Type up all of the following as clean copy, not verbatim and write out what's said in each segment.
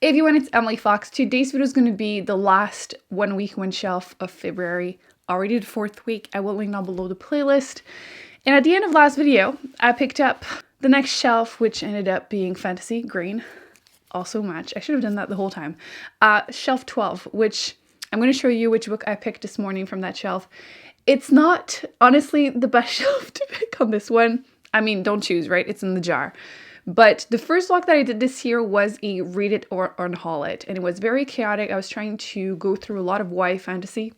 Hey everyone, it's Emily Fox. Today's video is going to be the last 1 week, one shelf of February. Already the 4th week. I will link down below the playlist. And at the end of last video, I picked up the next shelf, which ended up being Fantasy Green. Also match. I should have done that the whole time. Shelf 12, which I'm going to show you which book I picked this morning from that shelf. It's not, honestly, the best shelf to pick on this one. I mean, don't choose, right? It's in the jar. But the first vlog that I did this year was a read it or unhaul it, and it was very chaotic. I was trying to go through a lot of YA fantasy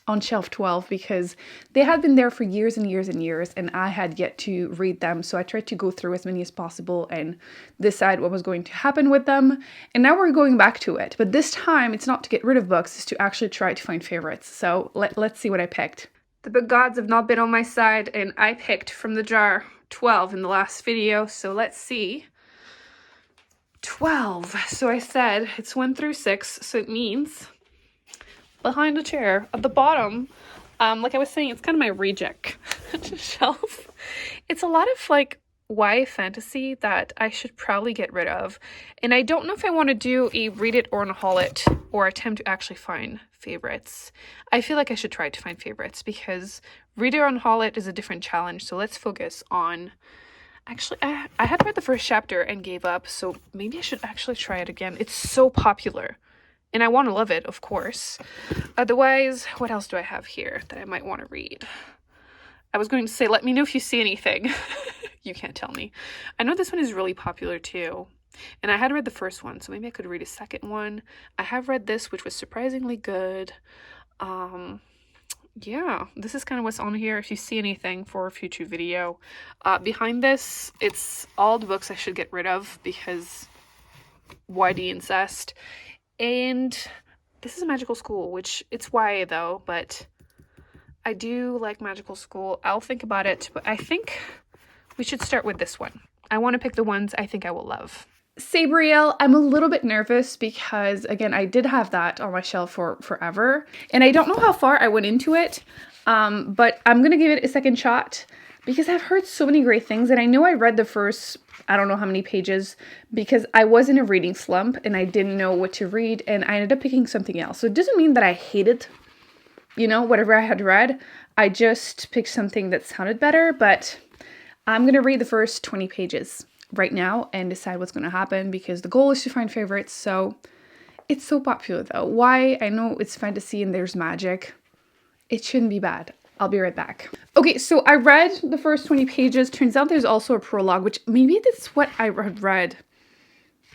on shelf 12 because they had been there for years and years and years, and I had yet to read them. So I tried to go through as many as possible and decide what was going to happen with them. And now we're going back to it. But this time it's not to get rid of books, it's to actually try to find favorites. So let's see what I picked. The book gods have not been on my side, and I picked from the jar 12 in the last video, so let's see. 12. So I said it's 1 through 6, so it means behind the chair at the bottom, like I was saying, it's kind of my reject shelf. It's a lot of like YA fantasy that I should probably get rid of, and I don't know if I want to do a read it or unhaul it or attempt to actually find favorites. I feel like I should try to find favorites because read it or unhaul it is a different challenge. So let's focus on, actually I had read the first chapter and gave up, so maybe I should actually try it again. It's so popular and I want to love it, of course. Otherwise, what else do I have here that I might want to read? I was going to say, let me know if you see anything. You can't tell me. I know this one is really popular too. And I had read the first one, so maybe I could read a second one. I have read this, which was surprisingly good. Yeah, this is kind of what's on here. If you see anything for a future video. Behind this, it's all the books I should get rid of because YD incest. And this is a magical school, which it's YA though, but I do like magical school. I'll think about it, but I think we should start with this one. I want to pick the ones I think I will love. Sabriel, I'm a little bit nervous because, again, I did have that on my shelf for forever, and I don't know how far I went into it, but I'm going to give it a second shot because I've heard so many great things, and I know I read the first, I don't know how many pages, because I was in a reading slump, and I didn't know what to read, and I ended up picking something else. So it doesn't mean that I hated, you know, whatever I had read. I just picked something that sounded better, but I'm going to read the first 20 pages right now and decide what's going to happen because the goal is to find favorites. So it's so popular though. Why? I know it's fantasy and there's magic. It shouldn't be bad. I'll be right back. Okay, so I read the first 20 pages. Turns out there's also a prologue, which maybe that's what I had read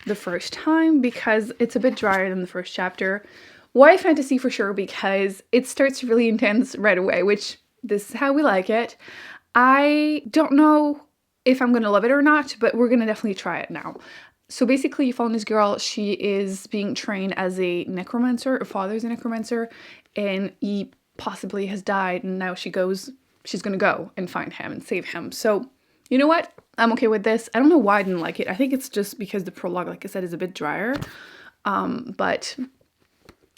the first time because it's a bit drier than the first chapter. YA fantasy for sure because it starts really intense right away, which this is how we like it. I don't know if I'm going to love it or not, but we're going to definitely try it now. So basically you follow this girl, she is being trained as a necromancer, her father's a necromancer, and he possibly has died, and now she's going to go and find him and save him. So, you know what? I'm okay with this. I don't know why I didn't like it. I think it's just because the prologue, like I said, is a bit drier, but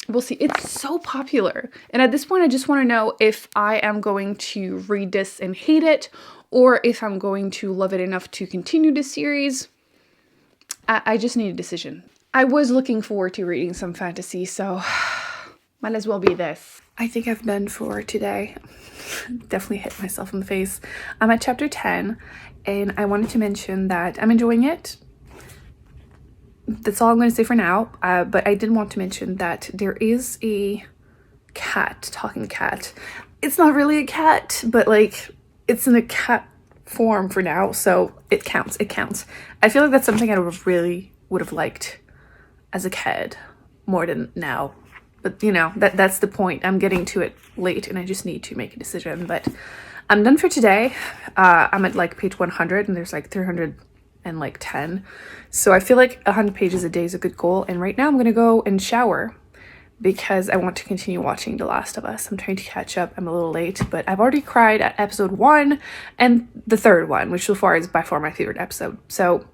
we'll see. It's so popular. And at this point, I just want to know if I am going to read this and hate it, or if I'm going to love it enough to continue this series. I just need a decision. I was looking forward to reading some fantasy, so might as well be this. I think I've done for today. Definitely hit myself in the face. I'm at chapter 10, and I wanted to mention that I'm enjoying it. That's all I'm going to say for now, but I did want to mention that there is a cat, talking cat. It's not really a cat, but like it's in a cat form for now, so it counts. I feel like that's something I would have liked as a kid more than now, but you know, that's the point. I'm getting to it late and I just need to make a decision, but I'm done for today. I'm at like page 100 and there's like 310, so I feel like 100 pages a day is a good goal, and right now I'm gonna go and shower because I want to continue watching The Last of Us. I'm trying to catch up. I'm a little late, but I've already cried at episode 1 and the third one, which so far is by far my favorite episode. So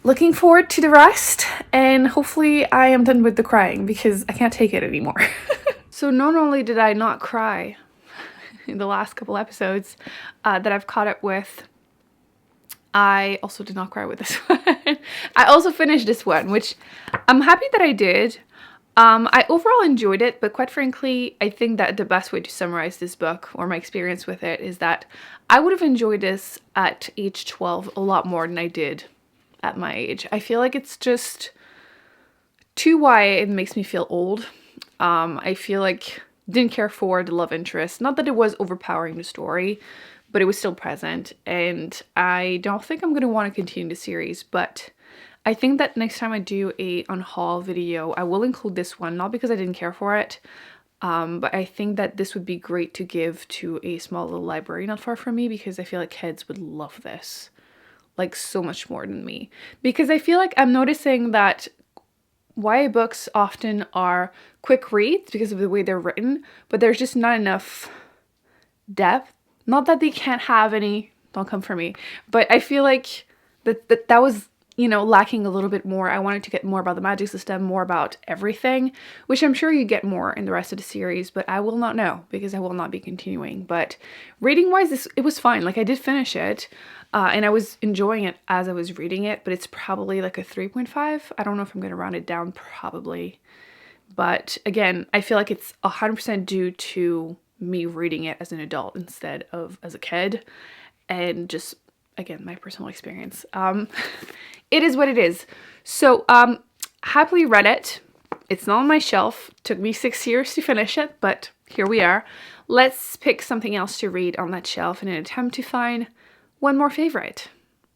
looking forward to the rest, and hopefully I am done with the crying because I can't take it anymore. So not only did I not cry in the last couple episodes that I've caught up with, I also did not cry with this one. I also finished this one, which I'm happy that I did. I overall enjoyed it, but quite frankly, I think that the best way to summarize this book or my experience with it is that I would have enjoyed this at age 12 a lot more than I did at my age. I feel like it's just too YA. It makes me feel old. I feel like didn't care for the love interest. Not that it was overpowering the story, but it was still present. And I don't think I'm going to want to continue the series, but I think that next time I do a unhaul video, I will include this one, not because I didn't care for it, but I think that this would be great to give to a small little library not far from me, because I feel like kids would love this, like so much more than me. Because I feel like I'm noticing that YA books often are quick reads because of the way they're written, but there's just not enough depth. Not that they can't have any, don't come for me, but I feel like that was, you know, lacking a little bit more. I wanted to get more about the magic system, more about everything, which I'm sure you get more in the rest of the series, but I will not know because I will not be continuing. But reading wise, it was fine. Like I did finish it and I was enjoying it as I was reading it, but it's probably like a 3.5. I don't know if I'm going to round it down, probably. But again, I feel like it's 100% due to me reading it as an adult instead of as a kid, and just again my personal experience. It is what it is. So happily read it. It's not on my shelf. Took me 6 years to finish it, but here we are. Let's pick something else to read on that shelf in an attempt to find one more favorite,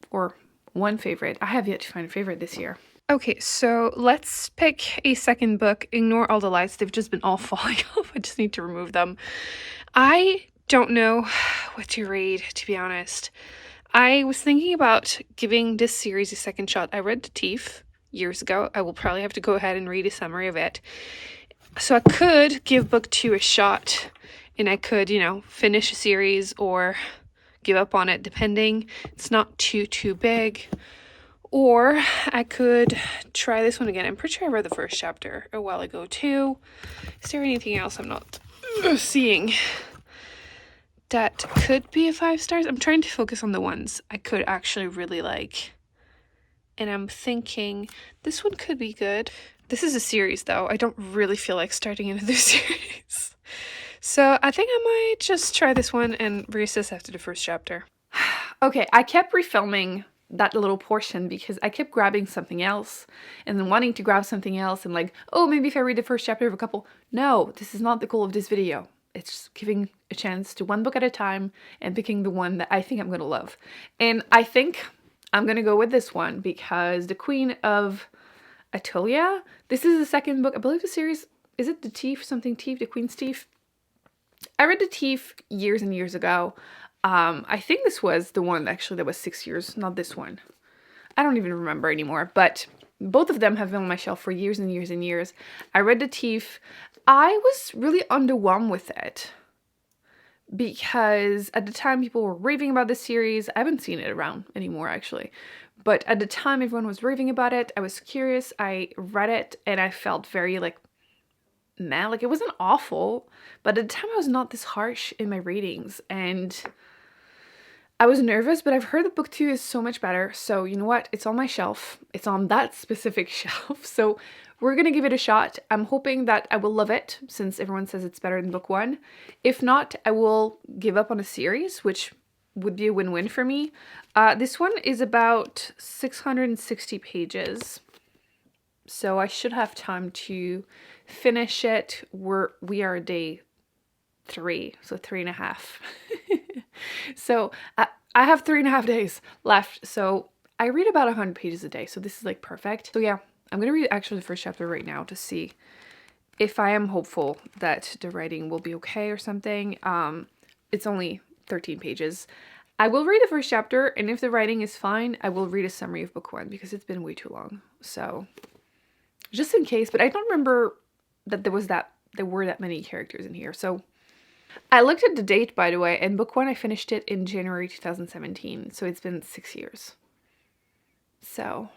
or one favorite. I have yet to find a favorite this year. Okay, so let's pick a second book. Ignore all the lights. They've just been all falling off. I just need to remove them. I don't know what to read, to be honest. I was thinking about giving this series a second shot. I read The Thief years ago. I will probably have to go ahead and read a summary of it. So I could give book 2 a shot, and I could, you know, finish a series or give up on it, depending. It's not too big. Or I could try this one again. I'm pretty sure I read the first chapter a while ago too. Is there anything else I'm not seeing that could be a 5 stars? I'm trying to focus on the ones I could actually really like. And I'm thinking this one could be good. This is a series though. I don't really feel like starting another series. So I think I might just try this one and reassess after the first chapter. Okay, I kept refilming that little portion because I kept grabbing something else and then wanting to grab something else and like, oh, maybe if I read the first chapter of a couple. No, this is not the goal of this video. It's giving a chance to one book at a time and picking the one that I think I'm gonna love. And I think I'm gonna go with this one because The Queen of Atolia, this is the second book. I believe the series, is it The Thief, something Thief, The Queen's Thief? I read The Thief years and years ago. I think this was the one actually that was 6 years, not this one. I don't even remember anymore, but both of them have been on my shelf for years and years and years. I read The Thief. I was really underwhelmed with it because at the time people were raving about this series. I haven't seen it around anymore actually, but at the time everyone was raving about it. I was curious. I read it and I felt very like, man, like it wasn't awful, but at the time I was not this harsh in my ratings and I was nervous, but I've heard that book 2 is so much better. So you know what? It's on my shelf. It's on that specific shelf. So we're going to give it a shot. I'm hoping that I will love it since everyone says it's better than book 1. If not, I will give up on a series, which would be a win-win for me. This one is about 660 pages. So I should have time to finish it. We are day 3, so 3.5. So I have 3.5 days left. So I read about 100 pages a day. So this is like perfect. So yeah, I'm going to read actually the first chapter right now to see if I am hopeful that the writing will be okay or something. It's only 13 pages. I will read the first chapter, and if the writing is fine, I will read a summary of book 1 because it's been way too long. So just in case, but I don't remember that there were that many characters in here. So I looked at the date, by the way, and book 1 I finished it in January 2017, so it's been 6 years. So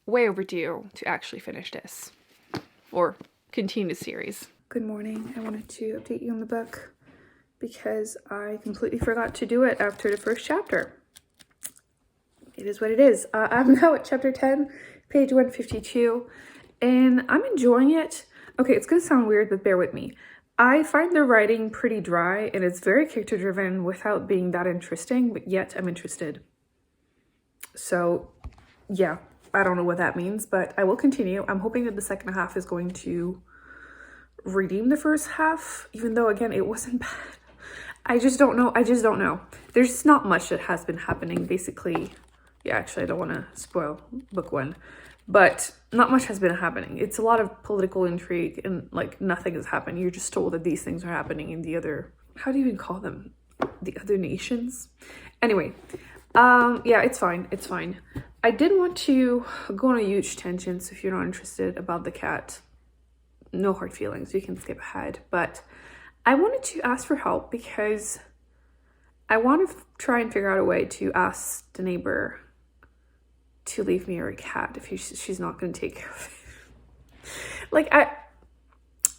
way overdue to actually finish this or continue the series. Good morning. I wanted to update you on the book because I completely forgot to do it after the first chapter. it is what it is. I'm now at chapter 10, page 152, and I'm enjoying it. Okay, it's gonna sound weird, but bear with me. I find the writing pretty dry, and it's very character driven without being that interesting, but yet I'm interested. So yeah, I don't know what that means, but I will continue. I'm hoping that the second half is going to redeem the first half, even though again, it wasn't bad. I just don't know. There's not much that has been happening, basically. Yeah, actually, I don't want to spoil book one, but not much has been happening. It's a lot of political intrigue and like nothing has happened. You're just told that these things are happening in the other, how do you even call them? The other nations? Anyway, yeah, it's fine. It's fine. I did want to go on a huge tangent, so if you're not interested about the cat, no hard feelings, you can skip ahead. But I wanted to ask for help because I want to try and figure out a way to ask the neighbor to leave me her cat if she's not going to take care of it. Like,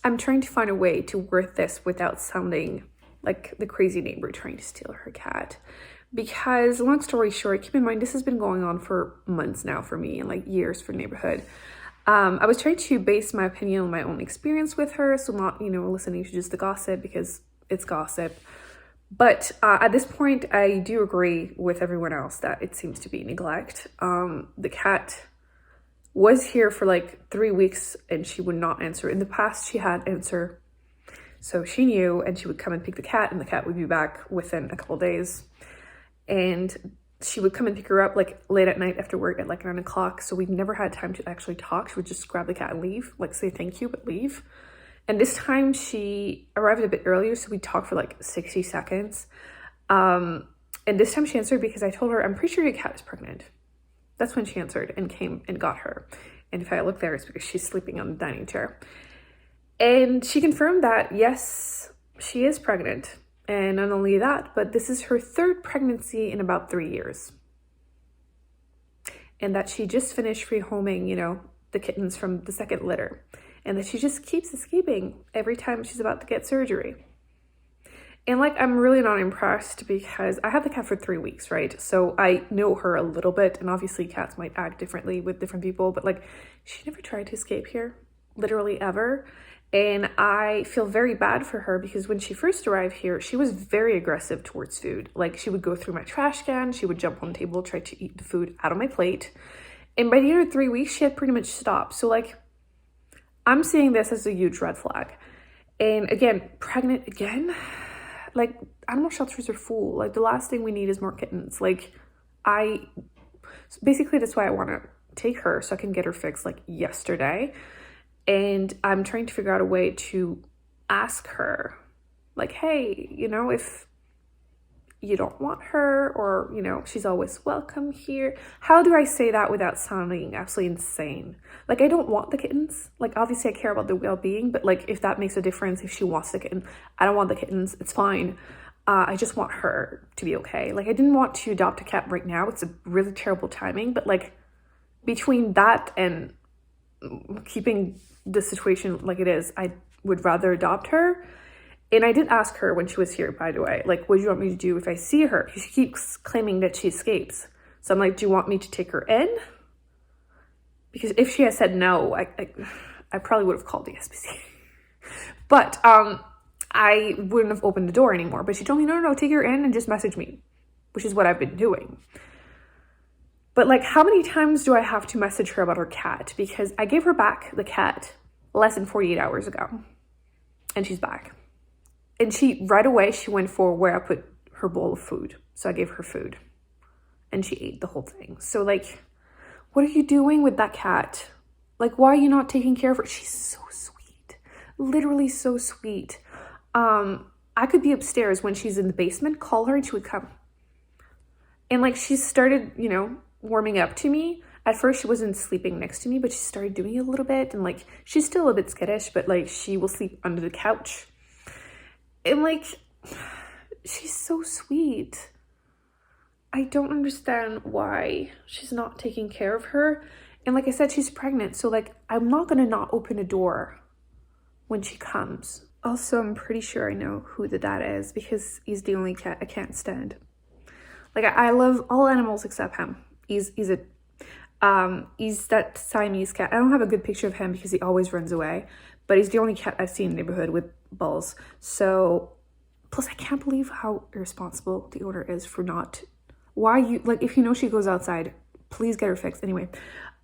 I'm trying to find a way to word this without sounding like the crazy neighbor trying to steal her cat. Because, long story short, keep in mind, this has been going on for months now for me and like years for neighborhood. I was trying to base my opinion on my own experience with her, so not, you know, listening to just the gossip because it's gossip. But at this point, I do agree with everyone else that it seems to be neglect. The cat was here for like 3 weeks and she would not answer. In the past, she had answer. So she knew, and she would come and pick the cat, and the cat would be back within a couple days. And she would come and pick her up like late at night after work at like 9 o'clock. So we've never had time to actually talk. She would just grab the cat and leave, like say thank you, but leave. And this time she arrived a bit earlier, so we talked for like 60 seconds. And this time she answered because I told her, I'm pretty sure your cat is pregnant. That's when she answered and came and got her. And if I look there, it's because she's sleeping on the dining chair. And she confirmed that, yes, she is pregnant. And not only that, but this is her third pregnancy in about 3 years. And that she just finished rehoming, you know, the kittens from the second litter. And that she just keeps escaping every time she's about to get surgery. And like, I'm really not impressed because I had the cat for 3 weeks, right? So I know her a little bit, and obviously cats might act differently with different people, but like, she never tried to escape here, literally ever. And I feel very bad for her because when she first arrived here, she was very aggressive towards food. Like, she would go through my trash can, she would jump on the table, try to eat the food out of my plate. And by the end of 3 weeks, she had pretty much stopped. So like, I'm seeing this as a huge red flag. And again, pregnant again? Like, animal shelters are full. Like, the last thing we need is more kittens. Like, basically that's why I want to take her so I can get her fixed like yesterday. And I'm trying to figure out a way to ask her, like, hey, you know, if you don't want her, or, you know, she's always welcome here. How do I say that without sounding absolutely insane? Like, I don't want the kittens. Like, obviously I care about their well-being, but like, if that makes a difference, if she wants the kitten, I don't want the kittens, it's fine. I just want her to be okay. Like, I didn't want to adopt a cat right now. It's a really terrible timing, but like, between that and keeping the situation like it is, I would rather adopt her. And I did ask her when she was here, by the way, like, what do you want me to do if I see her? She keeps claiming that she escapes. So I'm like, do you want me to take her in? Because if she had said no, I probably would have called the SPCA. But I wouldn't have opened the door anymore. But she told me, no, take her in and just message me, which is what I've been doing. But like, how many times do I have to message her about her cat? Because I gave her back the cat less than 48 hours ago. And she's back. And she, right away, she went for where I put her bowl of food. So I gave her food. And she ate the whole thing. So like, what are you doing with that cat? Like, why are you not taking care of her? She's so sweet. Literally so sweet. I could be upstairs when she's in the basement, call her and she would come. And like, she started, you know, warming up to me. At first she wasn't sleeping next to me, but she started doing it a little bit. And like, she's still a bit skittish, but like, she will sleep under the couch. And like, she's so sweet. I don't understand why she's not taking care of her. And like I said, she's pregnant. So like, I'm not gonna not open a door when she comes. Also, I'm pretty sure I know who the dad is because he's the only cat I can't stand. Like, I love all animals except him. He's that Siamese cat. I don't have a good picture of him because he always runs away, but he's the only cat I've seen in the neighborhood with balls. So, plus I can't believe how irresponsible the owner is for not, why you, like, if you know she goes outside, please get her fixed. Anyway,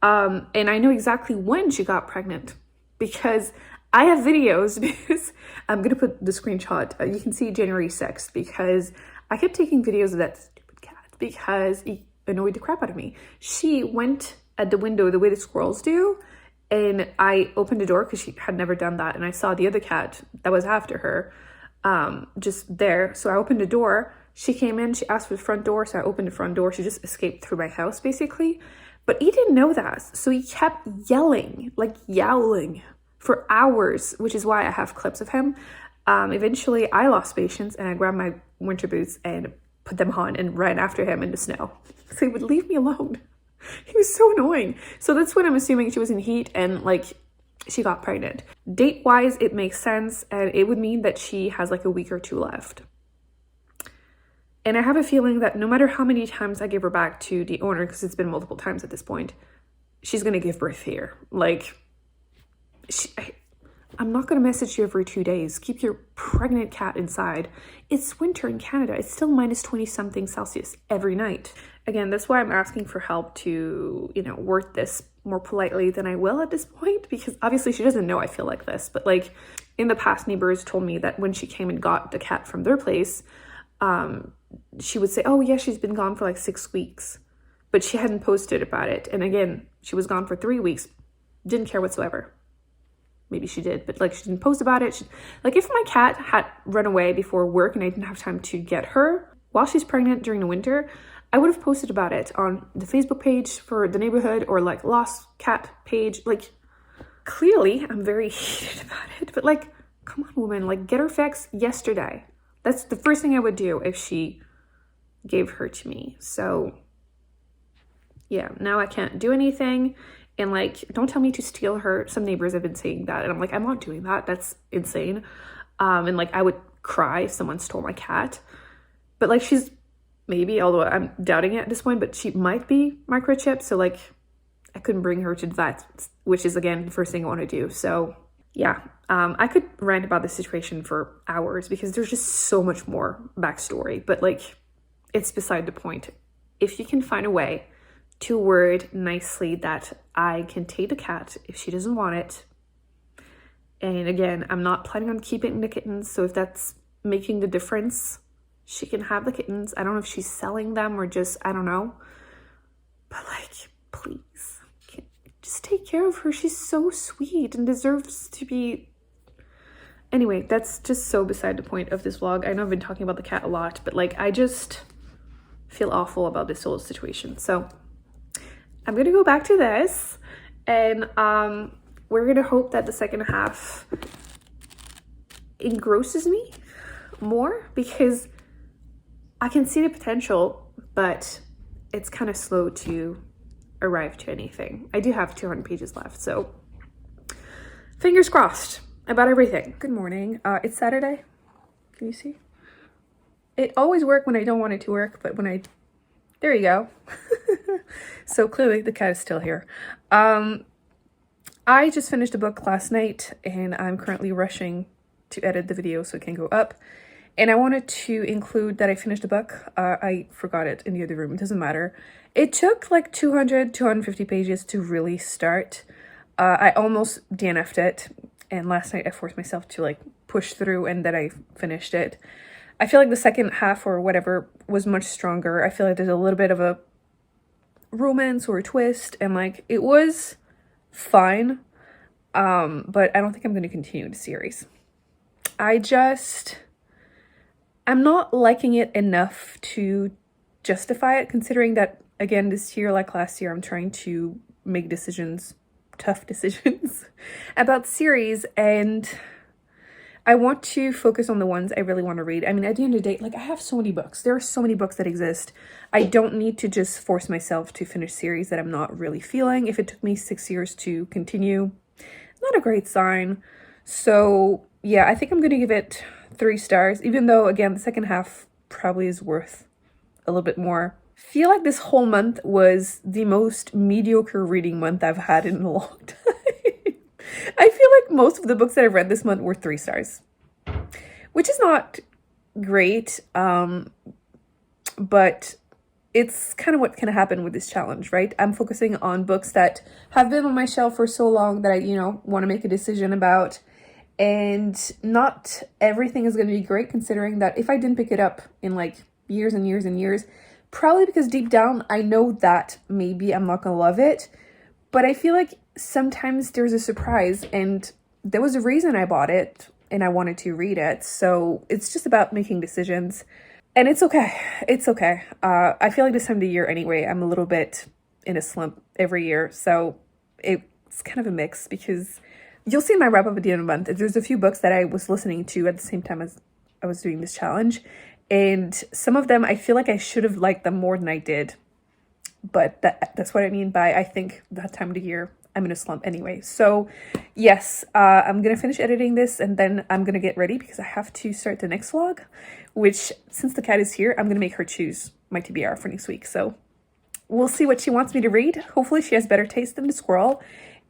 and I know exactly when she got pregnant because I have videos, because I'm gonna put the screenshot. You can see January 6th because I kept taking videos of that stupid cat because he annoyed the crap out of me. She went at the window the way the squirrels do, and I opened the door because she had never done that, and I saw the other cat that was after her just there. So I opened the door. She came in, she asked for the front door, so I opened the front door. She just escaped through my house basically, but he didn't know that, so he kept yelling, like yowling for hours, which is why I have clips of him. Eventually I lost patience and I grabbed my winter boots and put them on and ran after him in the snow. So he would leave me alone. He was so annoying. So that's when I'm assuming she was in heat and like she got pregnant. Date wise, it makes sense, and it would mean that she has like a week or two left. And I have a feeling that no matter how many times I give her back to the owner, because it's been multiple times at this point, she's gonna give birth here. Like, I'm not gonna message you every 2 days. Keep your pregnant cat inside. It's winter in Canada. It's still minus 20 something Celsius every night. Again, that's why I'm asking for help to, you know, word this more politely than I will at this point, because obviously she doesn't know I feel like this, but like in the past, neighbors told me that when she came and got the cat from their place, she would say, oh yeah, she's been gone for like 6 weeks, but she hadn't posted about it. And again, she was gone for 3 weeks, didn't care whatsoever. Maybe she did, but like she didn't post about it. Like if my cat had run away before work and I didn't have time to get her while she's pregnant during the winter, I would have posted about it on the Facebook page for the neighborhood or like lost cat page. Like clearly I'm very heated about it, but like, come on woman, like get her fixed yesterday. That's the first thing I would do if she gave her to me. So yeah, now I can't do anything. And like, don't tell me to steal her. Some neighbors have been saying that. And I'm like, I'm not doing that. That's insane. And like, I would cry if someone stole my cat. But like, she's maybe, although I'm doubting it at this point, but she might be microchipped. So like, I couldn't bring her to that, which is again, the first thing I want to do. So yeah, I could rant about this situation for hours because there's just so much more backstory. But like, it's beside the point. If you can find a way to word nicely that I can take the cat if she doesn't want it. And again, I'm not planning on keeping the kittens, so if that's making the difference, she can have the kittens. I don't know if she's selling them or just, I don't know. But like, please, just take care of her. She's so sweet and deserves to be... Anyway, that's just so beside the point of this vlog. I know I've been talking about the cat a lot, but like, I just feel awful about this whole situation. So I'm gonna go back to this, and we're gonna hope that the second half engrosses me more, because I can see the potential, but it's kind of slow to arrive to anything. I do have 200 pages left, so fingers crossed about everything. Good morning. It's Saturday. Can you see? It always works when I don't want it to work, but when I... There you go. So clearly the cat is still here. I just finished a book last night and I'm currently rushing to edit the video so it can go up. And I wanted to include that I finished a book. I forgot it in the other room. It doesn't matter. It took like 250 pages to really start. I almost DNF'd it. And last night I forced myself to like push through, and then I finished it. I feel like the second half or whatever was much stronger. I feel like there's a little bit of a romance or a twist, and like it was fine, but I don't think I'm going to continue the series. I'm not liking it enough to justify it, considering that again this year, like last year, I'm trying to make decisions, tough decisions about series, and I want to focus on the ones I really want to read. I mean, at the end of the day, like I have so many books. There are so many books that exist. I don't need to just force myself to finish series that I'm not really feeling. If it took me 6 years to continue, not a great sign. So yeah, I think I'm going to give it 3 stars, even though again, the second half probably is worth a little bit more. feel like this whole month was the most mediocre reading month I've had in a long time. I feel like most of the books that I've read this month were 3 stars, which is not great, but it's kind of what can happen with this challenge, right? I'm focusing on books that have been on my shelf for so long that I, want to make a decision about. And not everything is going to be great, considering that if I didn't pick it up in like years and years and years, probably because deep down I know that maybe I'm not going to love it. But I feel like sometimes there's a surprise, and there was a reason I bought it and I wanted to read it. So it's just about making decisions. And it's okay. It's okay. I feel like this time of the year anyway, I'm a little bit in a slump every year. So it's kind of a mix, because you'll see my wrap up at the end of the month. There's a few books that I was listening to at the same time as I was doing this challenge. And some of them, I feel like I should have liked them more than I did. But that's what I mean by, I think that time of the year, I'm in a slump anyway. So yes, I'm going to finish editing this, and then I'm going to get ready because I have to start the next vlog, which, since the cat is here, I'm going to make her choose my TBR for next week. So we'll see what she wants me to read. Hopefully she has better taste than the squirrel.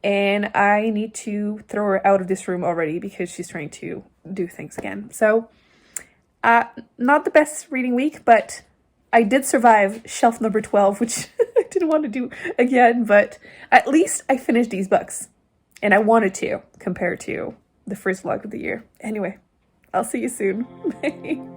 And I need to throw her out of this room already because she's trying to do things again. So not the best reading week, but I did survive shelf number 12, which I didn't want to do again, but at least I finished these books, and I wanted to, compared to the first vlog of the year. Anyway, I'll see you soon. Bye.